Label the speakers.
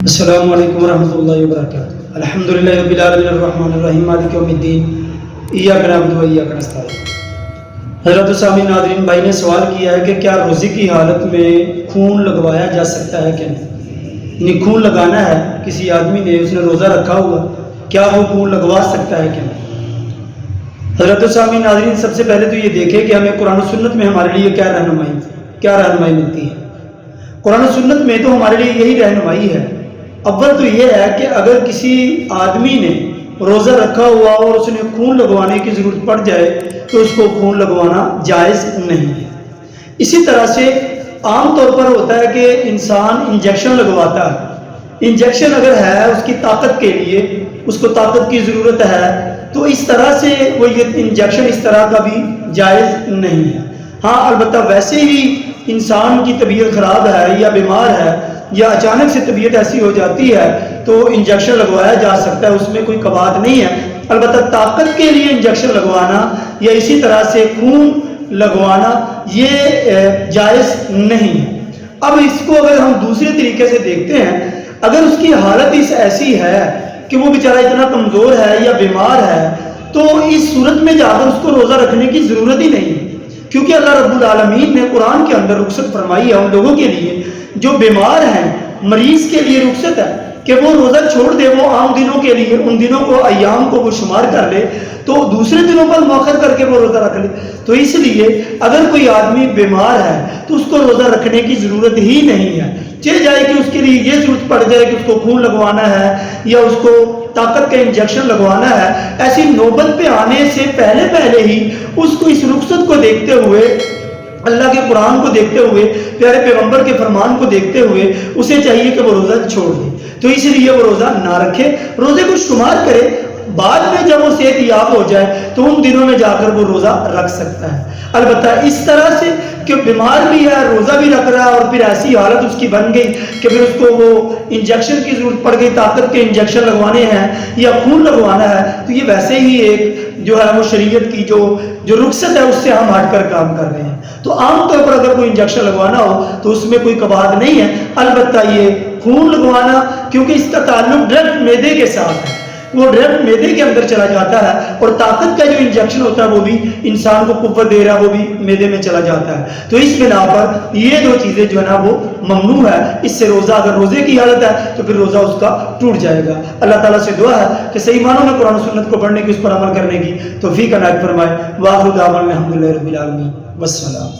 Speaker 1: السلام علیکم ورحمۃ اللہ وبرکاتہ۔ الحمدللہ رب العالمین الرحمن الرحیم مالک یوم الدین ایاک نعبد و ایاک نستعین۔ حضرت سامعین ناظرین بھائی نے سوال کیا ہے کہ کیا روزے کی حالت میں خون لگوایا جا سکتا ہے کہ نہیں؟ یعنی خون لگانا ہے، کسی آدمی نے اس نے روزہ رکھا ہوا، کیا وہ خون لگوا سکتا ہے کہ نہیں؟ حضرت سامعین ناظرین سب سے پہلے تو یہ دیکھیں کہ ہمیں قرآن و سنت میں ہمارے لیے کیا رہنمائی ملتی ہے۔ قرآن و سنت میں تو ہمارے لیے یہی رہنمائی ہے۔ اول تو یہ ہے کہ اگر کسی آدمی نے روزہ رکھا ہوا اور اس نے خون لگوانے کی ضرورت پڑ جائے تو اس کو خون لگوانا جائز نہیں ہے۔ اسی طرح سے عام طور پر ہوتا ہے کہ انسان انجیکشن لگواتا ہے، انجیکشن اگر ہے اس کی طاقت کے لیے، اس کو طاقت کی ضرورت ہے، تو اس طرح سے وہ یہ انجیکشن اس طرح کا بھی جائز نہیں ہے۔ ہاں البتہ ویسے ہی انسان کی طبیعت خراب ہے یا بیمار ہے یا اچانک سے طبیعت ایسی ہو جاتی ہے تو انجیکشن لگوایا جا سکتا ہے، اس میں کوئی قباحت نہیں ہے۔ البتہ طاقت کے لیے انجیکشن لگوانا یا اسی طرح سے خون لگوانا یہ جائز نہیں ہے۔ اب اس کو اگر ہم دوسرے طریقے سے دیکھتے ہیں، اگر اس کی حالت ایسی ہے کہ وہ بیچارہ اتنا کمزور ہے یا بیمار ہے تو اس صورت میں جا کر اس کو روزہ رکھنے کی ضرورت ہی نہیں ہے، کیونکہ اللہ رب العالمین نے قرآن کے اندر رخصت فرمائی ہے ان لوگوں کے لیے جو بیمار ہیں، مریض کے لیے رخصت ہے کہ وہ روزہ چھوڑ دے، وہ عام دنوں کے لیے ان دنوں کو ایام کو وہ شمار کر لے تو دوسرے دنوں پر مؤخر کر کے وہ روزہ رکھ لے۔ تو اس لیے اگر کوئی آدمی بیمار ہے تو اس کو روزہ رکھنے کی ضرورت ہی نہیں ہے، چل جائے کہ اس کے لیے یہ ضرورت پڑ جائے کہ اس کو خون لگوانا ہے یا اس کو طاقت کا انجیکشن لگوانا ہے، ایسی نوبت پہ آنے سے پہلے ہی اس کو اس رخصت کو دیکھتے ہوئے، اللہ کے قرآن کو دیکھتے ہوئے، پیارے پیغمبر کے فرمان کو دیکھتے ہوئے اسے چاہیے کہ وہ روزہ چھوڑ دے۔ تو اس لیے وہ روزہ نہ رکھے، روزے کو شمار کرے، بعد میں جب وہ صحت یاب ہو جائے تو ان دنوں میں جا کر وہ روزہ رکھ سکتا ہے۔ البتہ اس طرح سے کہ بیمار بھی ہے، روزہ بھی رکھ رہا ہے اور پھر ایسی حالت اس کی بن گئی کہ پھر اس کو وہ انجیکشن کی ضرورت پڑ گئی، طاقت کے انجیکشن لگوانے ہیں یا خون لگوانا ہے، تو یہ ویسے ہی ایک جو ہے وہ شریعت کی جو رخصت ہے اس سے ہم ہٹ کر کام کر رہے ہیں۔ تو عام طور پر اگر کوئی انجیکشن لگوانا ہو تو اس میں کوئی قباحت نہیں ہے۔ البتہ یہ خون لگوانا کیونکہ اس کا تعلق ڈائریکٹ معدے کے ساتھ ہے، وہ ڈائریکٹ معدے کے اندر چلا جاتا ہے، اور طاقت کا جو انجیکشن ہوتا ہے وہ بھی انسان کو قوت دے رہا ہے، وہ بھی معدے میں چلا جاتا ہے۔ تو اس بنا پر یہ دو چیزیں جو ہے نا وہ ممنوع ہے۔ اس سے روزہ اگر روزے کی حالت ہے تو پھر روزہ اس کا ٹوٹ جائے گا۔ اللہ تعالیٰ سے دعا ہے کہ صحیح معنوں میں قرآن و سنت کو پڑھنے کی، اس پر عمل کرنے کی توفیق عنایت فرمائے۔ وآخر دعوانا الحمدللہ رب العالمین، والسلام۔